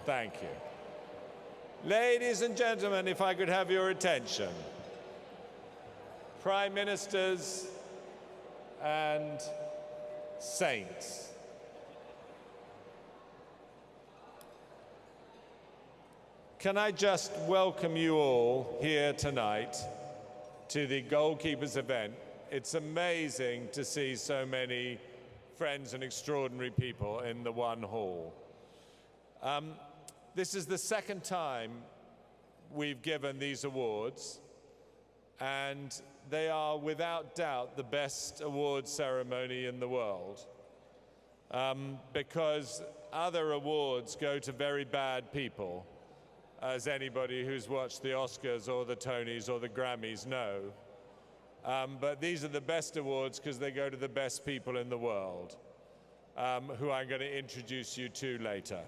Thank you. Ladies and gentlemen, if I could have your attention. Prime Ministers and saints. Can I just welcome you all here tonight to the Goalkeepers event. It's amazing to see so many friends and extraordinary people in the one hall. This is the second time we've given these awards, and they are without doubt the best awards ceremony in the world, because other awards go to very bad people, as anybody who's watched the Oscars or the Tonys or the Grammys know. But these are the best awards because they go to the best people in the world, who I'm going to introduce you to later.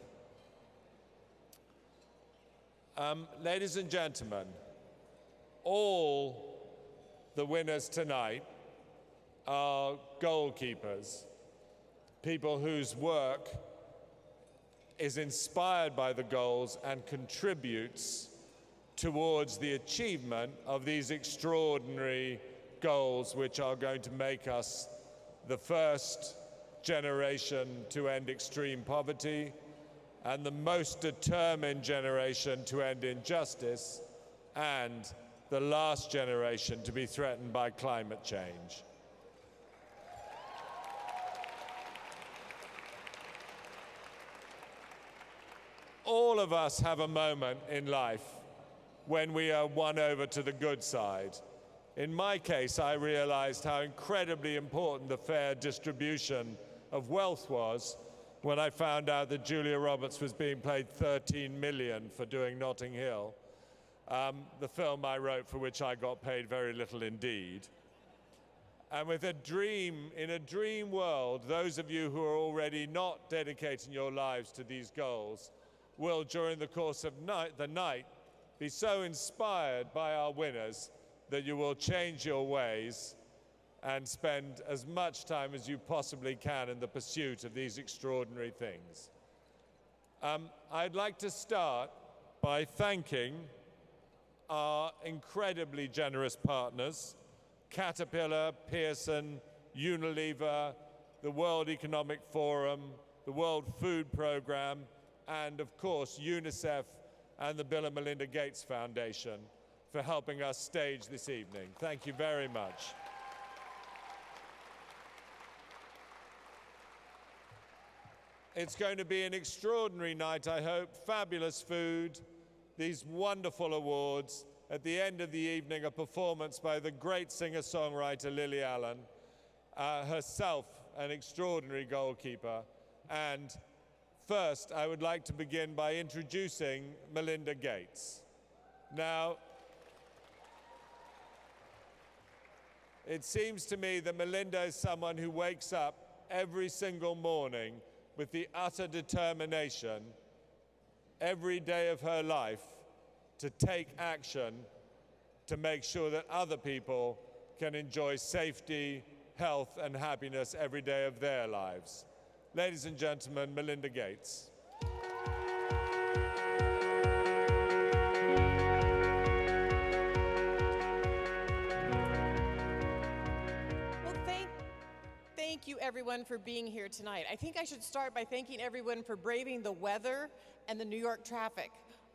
Ladies and gentlemen, all the winners tonight are goalkeepers, people whose work is inspired by the goals and contributes towards the achievement of these extraordinary goals, which are going to make us the first generation to end extreme poverty and the most determined generation to end injustice and the last generation to be threatened by climate change. All of us have a moment in life when we are won over to the good side. In my case, I realized how incredibly important the fair distribution of wealth was when I found out that Julia Roberts was being paid $13 million for doing Notting Hill, the film I wrote for which I got paid very little indeed. And with a dream, in a dream world, those of you who are already not dedicating your lives to these goals will, during the course of the night, be so inspired by our winners that you will change your ways and spend as much time as you possibly can in the pursuit of these extraordinary things. I'd like to start by thanking our incredibly generous partners, Caterpillar, Pearson, Unilever, the World Economic Forum, the World Food Programme, and of course UNICEF and the Bill and Melinda Gates Foundation for helping us stage this evening. Thank you very much. It's going to be an extraordinary night, I hope. Fabulous food, these wonderful awards. At the end of the evening, a performance by the great singer-songwriter Lily Allen, herself an extraordinary goalkeeper. And first, I would like to begin by introducing Melinda Gates. Now, it seems to me that Melinda is someone who wakes up every single morning with the utter determination every day of her life to take action to make sure that other people can enjoy safety, health, and happiness every day of their lives. Ladies and gentlemen, Melinda Gates. Thank you, everyone, for being here tonight. I think I should start by thanking everyone for braving the weather and the New York traffic.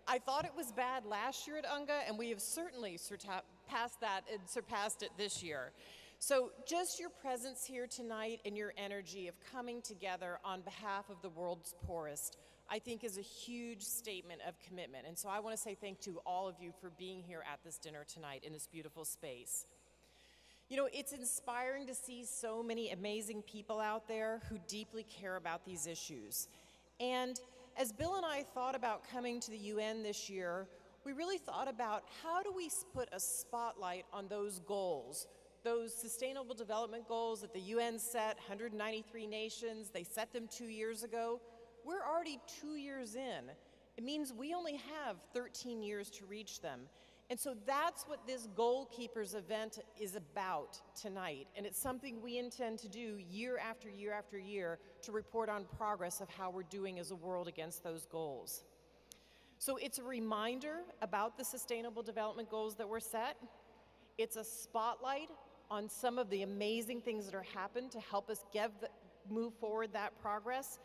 I thought it was bad last year at UNGA, and we have certainly surpassed that and surpassed it this year. So just your presence here tonight and your energy of coming together on behalf of the world's poorest, I think is a huge statement of commitment. And so I want to say thank you to all of you for being here at this dinner tonight in this beautiful space. You know, it's inspiring to see so many amazing people out there who deeply care about these issues. And as Bill and I thought about coming to the UN this year, we really thought about how do we put a spotlight on those goals, those sustainable development goals that the UN set, 193 nations, they set them 2 years ago. We're already 2 years in. It means we only have 13 years to reach them. And so that's what this Goalkeepers event is about tonight. And it's something we intend to do year after year after year to report on progress of how we're doing as a world against those goals. So it's a reminder about the Sustainable Development Goals that were set. It's a spotlight on some of the amazing things that are happening to help us move forward that progress.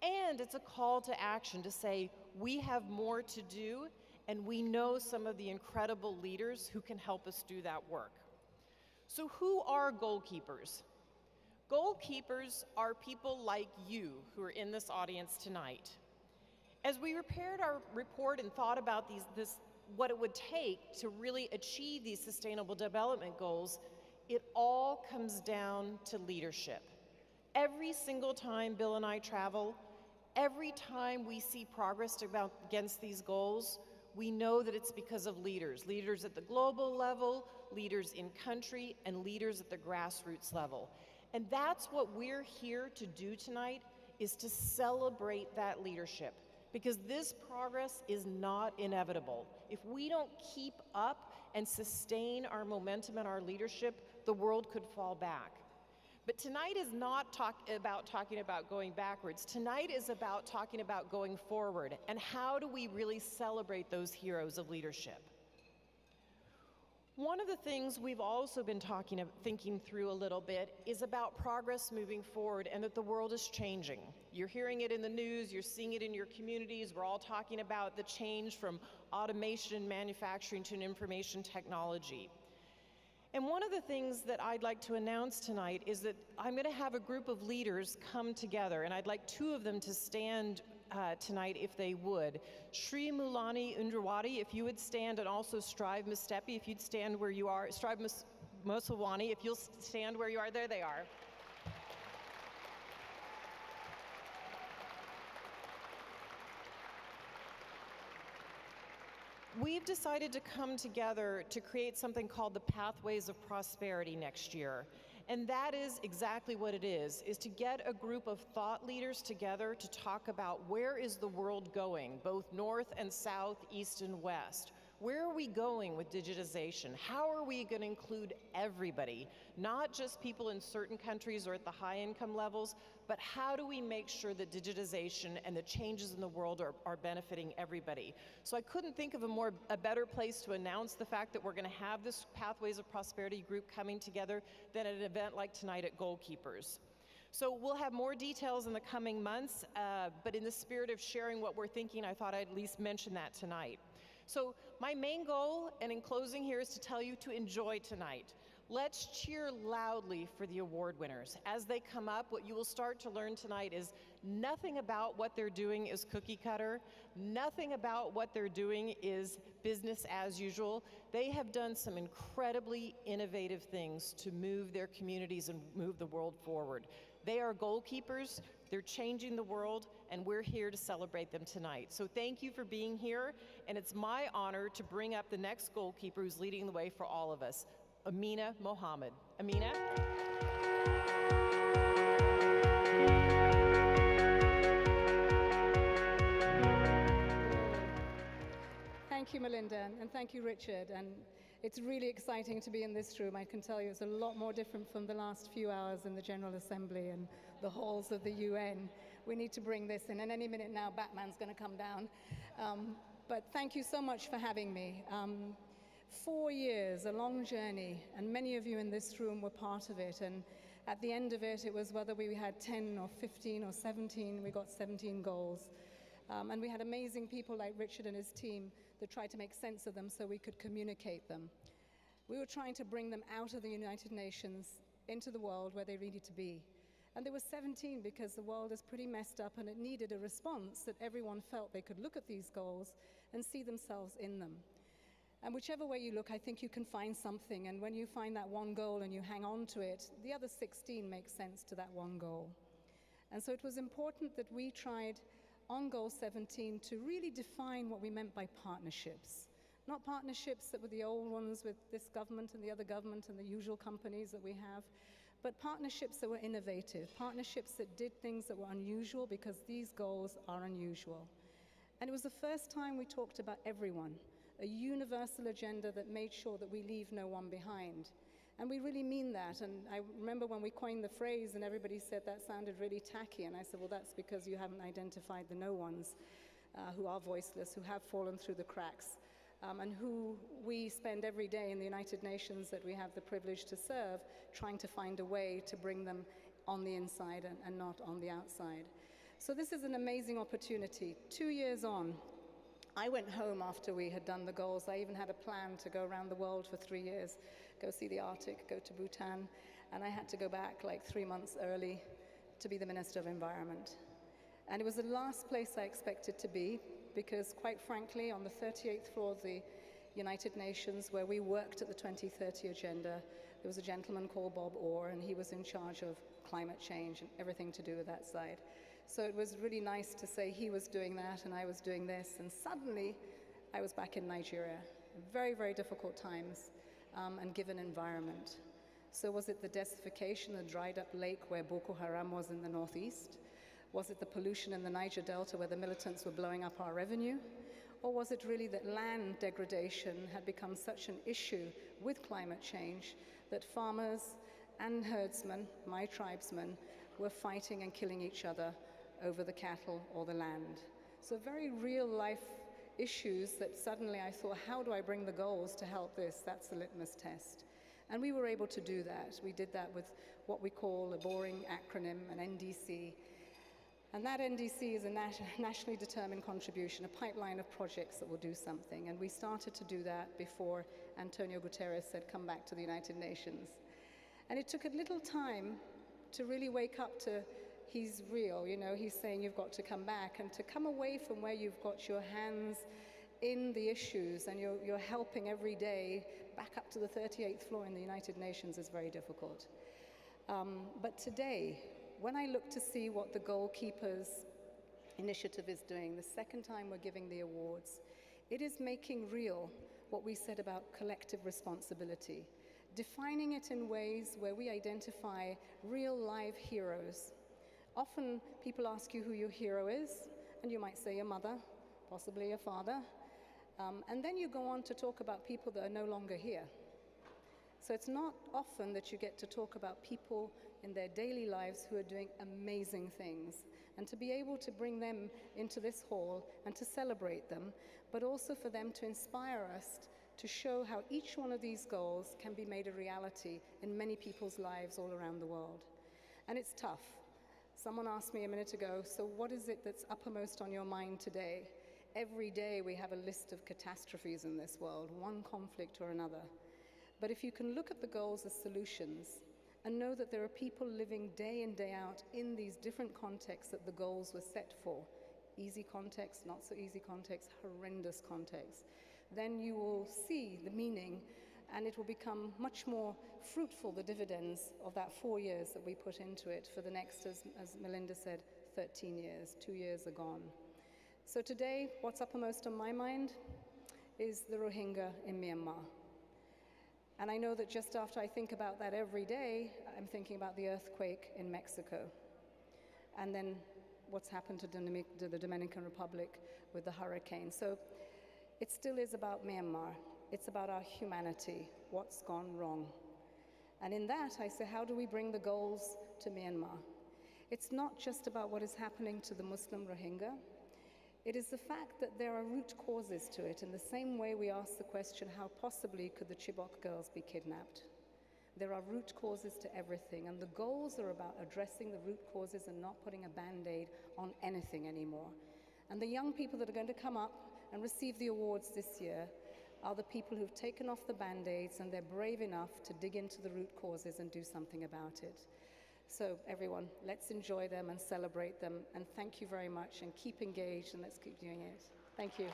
And it's a call to action to say, we have more to do, and we know some of the incredible leaders who can help us do that work. So who are goalkeepers? Goalkeepers are people like you who are in this audience tonight. As we prepared our report and thought about what it would take to really achieve these Sustainable Development Goals, it all comes down to leadership. Every single time Bill and I travel, every time we see progress against these goals, we know that it's because of leaders at the global level, leaders in country, and leaders at the grassroots level. And that's what we're here to do tonight, is to celebrate that leadership, because this progress is not inevitable. If we don't keep up and sustain our momentum and our leadership, the world could fall back. But tonight is not about talking about going backwards. Tonight is about talking about going forward, and how do we really celebrate those heroes of leadership. One of the things we've also been thinking through a little bit is about progress moving forward, and that the world is changing. You're hearing it in the news, you're seeing it in your communities. We're all talking about the change from automation and manufacturing to information technology. And one of the things that I'd like to announce tonight is that I'm going to have a group of leaders come together, and I'd like two of them to stand tonight if they would. Sri Mulani Undrawati, if you would stand, and also Strive Mustepi, if you'd stand where you are. Strive Mosawani, if you'll stand where you are. There they are. We've decided to come together to create something called the Pathways of Prosperity next year. And that is exactly what it is to get a group of thought leaders together to talk about where is the world going, both north and south, east and west. Where are we going with digitization? How are we going to include everybody, not just people in certain countries or at the high income levels, but how do we make sure that digitization and the changes in the world are benefiting everybody? So I couldn't think of a better place to announce the fact that we're going to have this Pathways of Prosperity group coming together than at an event like tonight at Goalkeepers. So we'll have more details in the coming months, but in the spirit of sharing what we're thinking, I thought I'd at least mention that tonight. So my main goal, and in closing here, is to tell you to enjoy tonight. Let's cheer loudly for the award winners. As they come up, what you will start to learn tonight is nothing about what they're doing is cookie cutter. Nothing about what they're doing is business as usual. They have done some incredibly innovative things to move their communities and move the world forward. They are goalkeepers, they're changing the world, and we're here to celebrate them tonight. So thank you for being here, and it's my honor to bring up the next goalkeeper who's leading the way for all of us, Amina Mohammed. Amina? Thank you, Melinda, and thank you, Richard. And it's really exciting to be in this room. I can tell you it's a lot more different from the last few hours in the General Assembly and the halls of the UN. We need to bring this in, and any minute now, Batman's going to come down. But thank you so much for having me. 4 years, a long journey, and many of you in this room were part of it. And at the end of it, it was whether we had 10 or 15 or 17, we got 17 goals. And we had amazing people like Richard and his team that tried to make sense of them so we could communicate them. We were trying to bring them out of the United Nations into the world where they needed to be. And there were 17 because the world is pretty messed up and it needed a response that everyone felt they could look at these goals and see themselves in them. And whichever way you look, I think you can find something. And when you find that one goal and you hang on to it, the other 16 make sense to that one goal. And so it was important that we tried on Goal 17 to really define what we meant by partnerships. Not partnerships that were the old ones with this government and the other government and the usual companies that we have, but partnerships that were innovative, partnerships that did things that were unusual because these goals are unusual. And it was the first time we talked about everyone, a universal agenda that made sure that we leave no one behind. And we really mean that. And I remember when we coined the phrase and everybody said that sounded really tacky. And I said, well, that's because you haven't identified the no ones. who are voiceless, who have fallen through the cracks, and who we spend every day in the United Nations that we have the privilege to serve, trying to find a way to bring them on the inside and not on the outside. So this is an amazing opportunity. 2 years on, I went home after we had done the goals. I even had a plan to go around the world for 3 years, go see the Arctic, go to Bhutan, and I had to go back like 3 months early to be the Minister of Environment. And it was the last place I expected to be, because quite frankly, on the 38th floor of the United Nations, where we worked at the 2030 agenda, there was a gentleman called Bob Orr, and he was in charge of climate change and everything to do with that side. So it was really nice to say he was doing that and I was doing this, and suddenly I was back in Nigeria. Very, very difficult times, and given environment. So was it the desertification, the dried up lake where Boko Haram was in the northeast? Was it the pollution in the Niger Delta where the militants were blowing up our revenue? Or was it really that land degradation had become such an issue with climate change that farmers and herdsmen, my tribesmen, were fighting and killing each other over the cattle or the land? So very real life issues that suddenly I thought, how do I bring the goals to help this? That's the litmus test. And we were able to do that. We did that with what we call a boring acronym, an NDC. And that NDC is a nationally determined contribution, a pipeline of projects that will do something. And we started to do that before Antonio Guterres said, come back to the United Nations. And it took a little time to really wake up to, he's real, you know, he's saying you've got to come back, and to come away from where you've got your hands in the issues and you're helping every day back up to the 38th floor in the United Nations is very difficult. But today, when I look to see what the Goalkeepers initiative is doing, the second time we're giving the awards, it is making real what we said about collective responsibility, defining it in ways where we identify real live heroes. Often people ask you who your hero is, and you might say your mother, possibly your father, and then you go on to talk about people that are no longer here. So it's not often that you get to talk about people in their daily lives who are doing amazing things, and to be able to bring them into this hall and to celebrate them, but also for them to inspire us to show how each one of these goals can be made a reality in many people's lives all around the world. And it's tough. Someone asked me a minute ago, so what is it that's uppermost on your mind today? Every day we have a list of catastrophes in this world, one conflict or another. But if you can look at the goals as solutions and know that there are people living day in, day out in these different contexts that the goals were set for, easy context, not so easy context, horrendous context, then you will see the meaning, and it will become much more fruitful, the dividends of that 4 years that we put into it for the next, as Melinda said, 13 years. 2 years are gone. So today, what's uppermost on my mind is the Rohingya in Myanmar. And I know that just after I think about that every day, I'm thinking about the earthquake in Mexico. And then what's happened to the Dominican Republic with the hurricane. So it still is about Myanmar. It's about our humanity, what's gone wrong. And in that, I say, how do we bring the goals to Myanmar? It's not just about what is happening to the Muslim Rohingya. It is the fact that there are root causes to it, in the same way we ask the question, how possibly could the Chibok girls be kidnapped? There are root causes to everything, and the goals are about addressing the root causes and not putting a Band-Aid on anything anymore. And the young people that are going to come up and receive the awards this year are the people who've taken off the Band-Aids, and they're brave enough to dig into the root causes and do something about it. So everyone, let's enjoy them and celebrate them, and thank you very much, and keep engaged, and let's keep doing it. Thank you.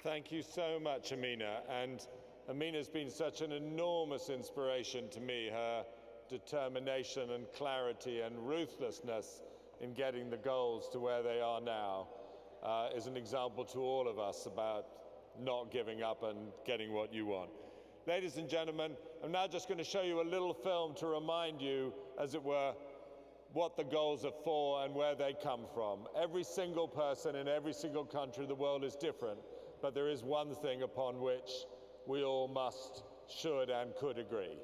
Thank you so much, Amina. And Amina's been such an enormous inspiration to me. Her determination and clarity and ruthlessness in getting the goals to where they are now is an example to all of us about not giving up and getting what you want. Ladies and gentlemen, I'm now just going to show you a little film to remind you, as it were, what the goals are for and where they come from. Every single person in every single country of the world is different, but there is one thing upon which we all must should and could agree.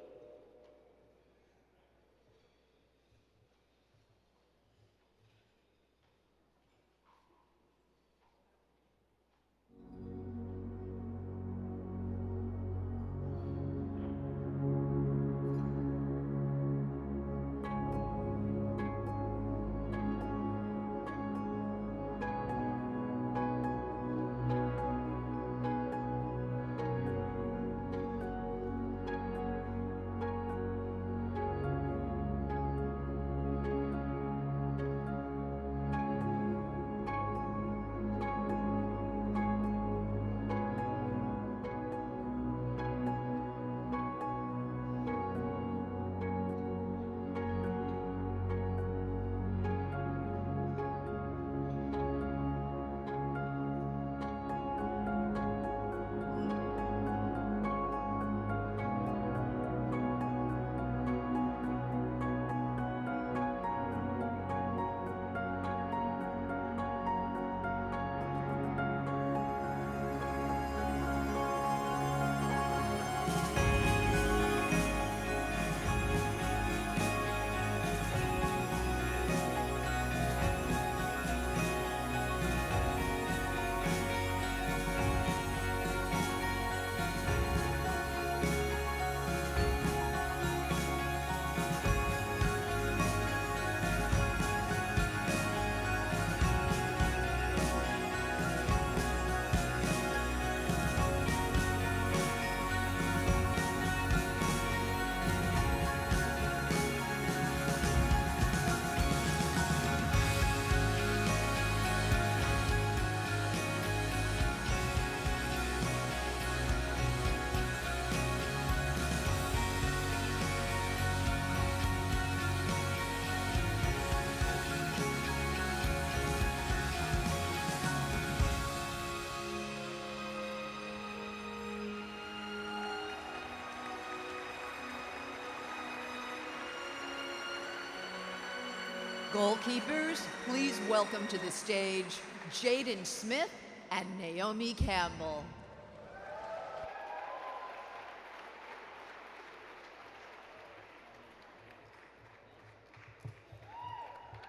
Goalkeepers, please welcome to the stage Jaden Smith and Naomi Campbell.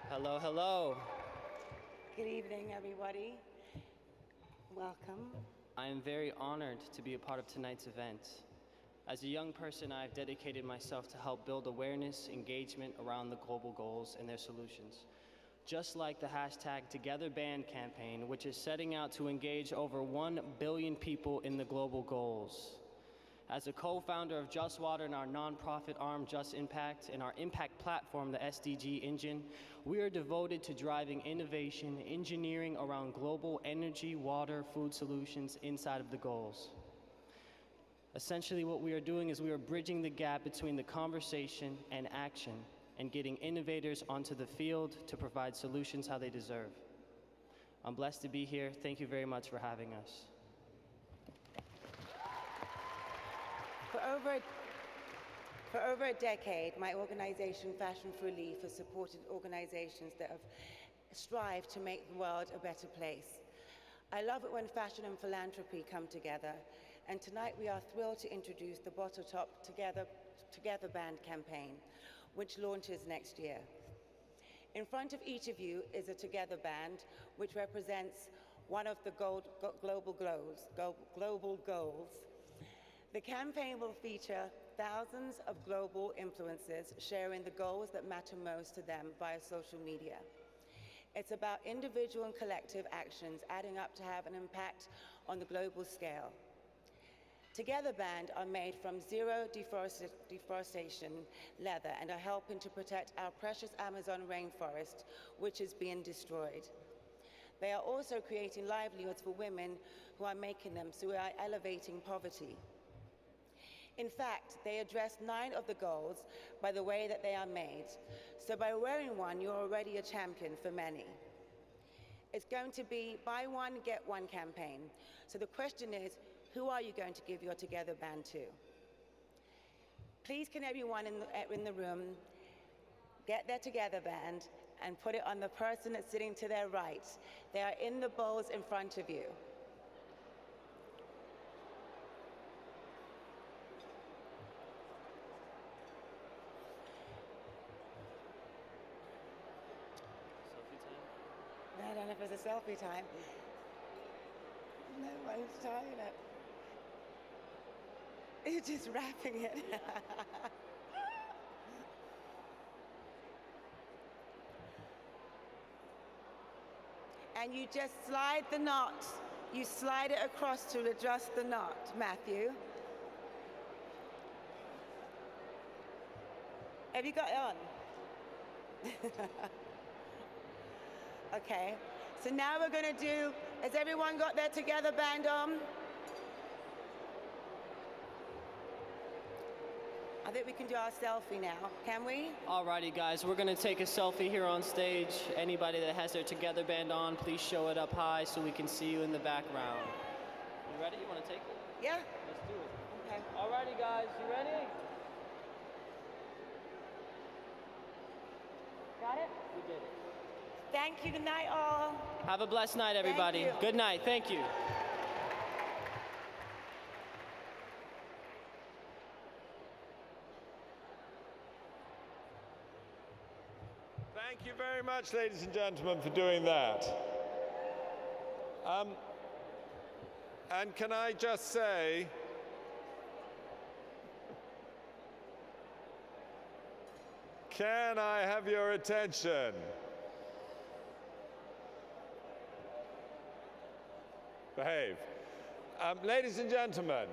Hello, hello. Good evening, everybody. Welcome. I am very honored to be a part of tonight's event. As a young person, I've dedicated myself to help build awareness, engagement around the global goals and their solutions. Just like the hashtag #TogetherBand campaign, which is setting out to engage over 1 billion people in the global goals. As a co-founder of Just Water and our nonprofit arm, Just Impact, and our impact platform, the SDG Engine, we are devoted to driving innovation, engineering around global energy, water, food solutions inside of the goals. Essentially, what we are doing is we are bridging the gap between the conversation and action and getting innovators onto the field to provide solutions how they deserve. I'm blessed to be here. Thank you very much for having us. For over a decade, my organization, Fashion for Relief, has supported organizations that have strived to make the world a better place. I love it when fashion and philanthropy come together, and tonight we are thrilled to introduce the Bottle Top Together Band campaign, which launches next year. In front of each of you is a Together Band, which represents one of the global goals. The campaign will feature thousands of global influencers sharing the goals that matter most to them via social media. It's about individual and collective actions adding up to have an impact on the global scale. Together Band are made from zero deforestation leather and are helping to protect our precious Amazon rainforest, which is being destroyed. They are also creating livelihoods for women who are making them, so we are elevating poverty. In fact, they address 9 of the goals by the way that they are made. So by wearing one, you're already a champion for many. It's going to be buy one, get one campaign. So the question is, who are you going to give your Together Band to? Please can everyone in the room get their Together Band and put it on the person that's sitting to their right. They are in the bowls in front of you. if it's a selfie time. No one's trying it. You're just wrapping it. And you just slide the knot. You slide it across to adjust the knot, Matthew. Have you got it on? Okay, so now we're going to do, has everyone got their together band on? I think we can do our selfie now, can we? Alrighty, guys, we're gonna take a selfie here on stage. Anybody that has their together band on, please show it up high so we can see you in the background. You ready? You wanna take it? Yeah. Let's do it. Okay. Alrighty, guys, you ready? Got it? We did it. Thank you. Good night, all. Have a blessed night, everybody. Thank you. Good night. Thank you. Thank you very much, ladies and gentlemen, for doing that. And can I just say, can I have your attention? Behave. Ladies and gentlemen,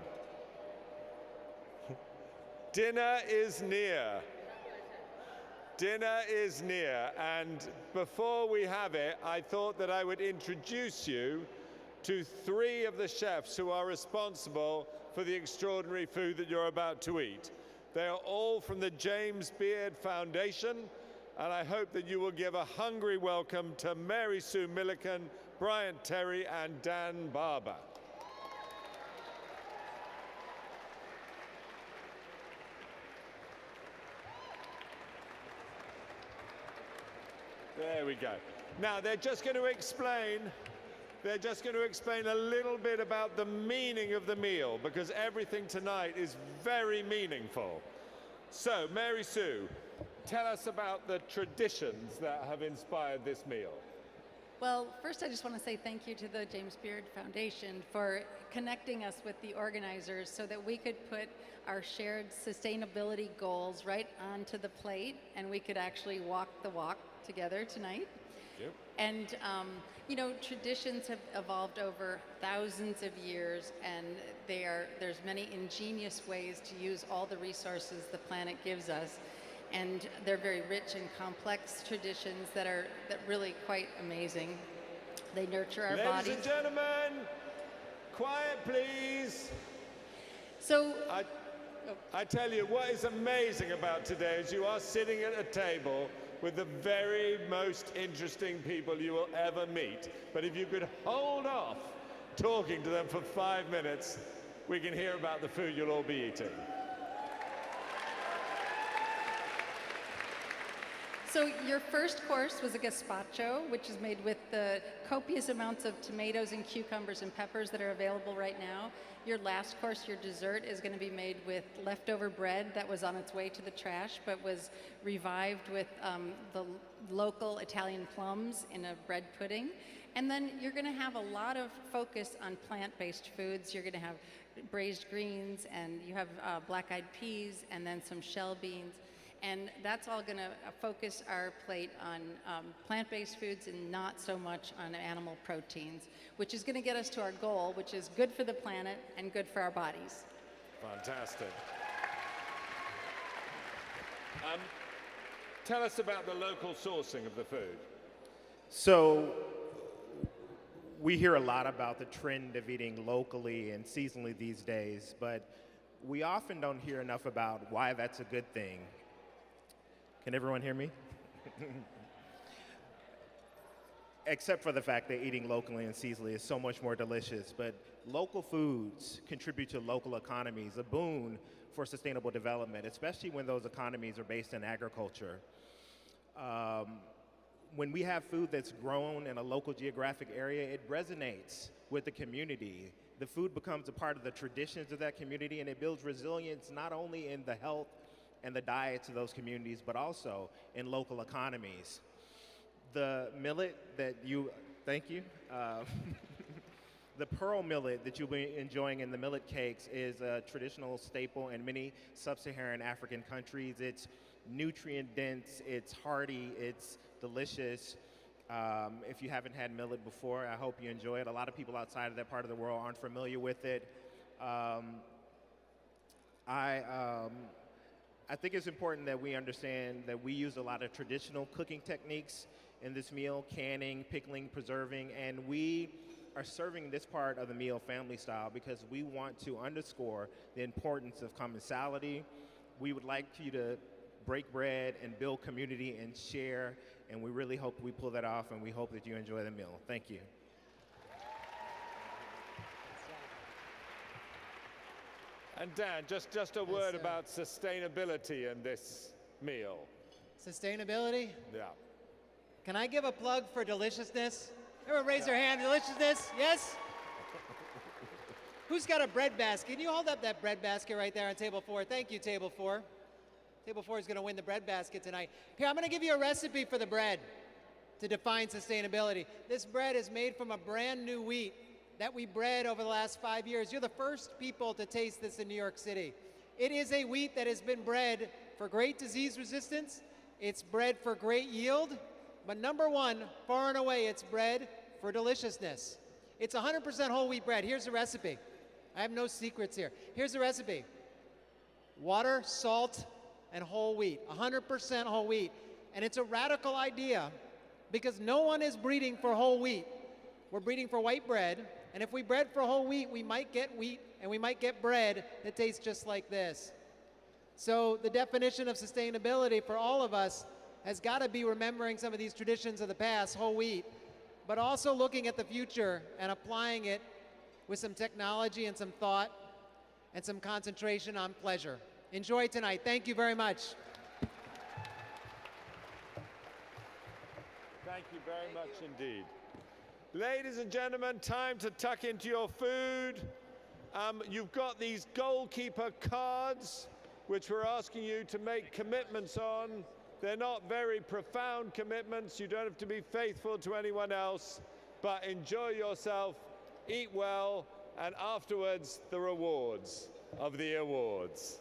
dinner is near. Dinner is near, and before we have it, I thought that I would introduce you to three of the chefs who are responsible for the extraordinary food that you're about to eat. They are all from the James Beard Foundation, and I hope that you will give a hungry welcome to Mary Sue Milliken, Bryant Terry, and Dan Barber. There we go. Now they're just going to explain a little bit about the meaning of the meal, because everything tonight is very meaningful. So, Mary Sue, tell us about the traditions that have inspired this meal. Well, first I just want to say thank you to the James Beard Foundation for connecting us with the organizers so that we could put our shared sustainability goals right onto the plate and we could actually walk the walk together tonight. Yep. And you know, traditions have evolved over thousands of years, and there's many ingenious ways to use all the resources the planet gives us. And they're very rich and complex traditions that really quite amazing. They nurture our bodies. Ladies and gentlemen, quiet please. So I tell you, what is amazing about today is you are sitting at a table with the very most interesting people you will ever meet. But if you could hold off talking to them for 5 minutes, we can hear about the food you'll all be eating. So your first course was a gazpacho, which is made with the copious amounts of tomatoes and cucumbers and peppers that are available right now. Your last course, your dessert, is going to be made with leftover bread that was on its way to the trash, but was revived with the local Italian plums in a bread pudding. And then you're going to have a lot of focus on plant-based foods. You're going to have braised greens, and you have black-eyed peas, and then some shell beans. And that's all going to focus our plate on plant-based foods and not so much on animal proteins, which is going to get us to our goal, which is good for the planet and good for our bodies. Fantastic. Tell us about the local sourcing of the food. So we hear a lot about the trend of eating locally and seasonally these days, but we often don't hear enough about why that's a good thing. Can everyone hear me? Except for the fact that eating locally and seasonally is so much more delicious, but local foods contribute to local economies, a boon for sustainable development, especially when those economies are based in agriculture. When we have food that's grown in a local geographic area, it resonates with the community. The food becomes a part of the traditions of that community, and it builds resilience not only in the health and the diets of those communities, but also in local economies. The millet that you Thank you. The pearl millet that you'll be enjoying in the millet cakes is a traditional staple in many sub-Saharan African countries. It's nutrient dense, it's hearty, it's delicious. If you haven't had millet before, I hope you enjoy it. A lot of people outside of that part of the world aren't familiar with it. I think it's important that we understand that we use a lot of traditional cooking techniques in this meal: canning, pickling, preserving, and we are serving this part of the meal family style because we want to underscore the importance of commensality. We would like you to break bread and build community and share, and we really hope we pull that off, and we hope that you enjoy the meal. Thank you. And Dan, just a word about sustainability in this meal. Sustainability? Yeah. Can I give a plug for deliciousness? Everyone raise their hand. Deliciousness? Yes? Who's got a bread basket? Can you hold up that bread basket right there on table 4? Thank you, table 4. Table 4 is going to win the bread basket tonight. Here, I'm going to give you a recipe for the bread to define sustainability. This bread is made from a brand new wheat that we bred over the last 5 years. You're the first people to taste this in New York City. It is a wheat that has been bred for great disease resistance. It's bred for great yield. But number one, far and away, it's bred for deliciousness. It's 100% whole wheat bread. Here's the recipe. I have no secrets here. Here's the recipe. Water, salt, and whole wheat. 100% whole wheat. And it's a radical idea because no one is breeding for whole wheat. We're breeding for white bread. And if we bred for whole wheat, we might get wheat and we might get bread that tastes just like this. So the definition of sustainability for all of us has got to be remembering some of these traditions of the past, whole wheat, but also looking at the future and applying it with some technology and some thought and some concentration on pleasure. Enjoy tonight. Thank you very much. Thank you very much indeed. Ladies and gentlemen, time to tuck into your food. You've got these goalkeeper cards, which we're asking you to make commitments on. They're not very profound commitments. You don't have to be faithful to anyone else, but enjoy yourself, eat well, and afterwards, the rewards of the awards.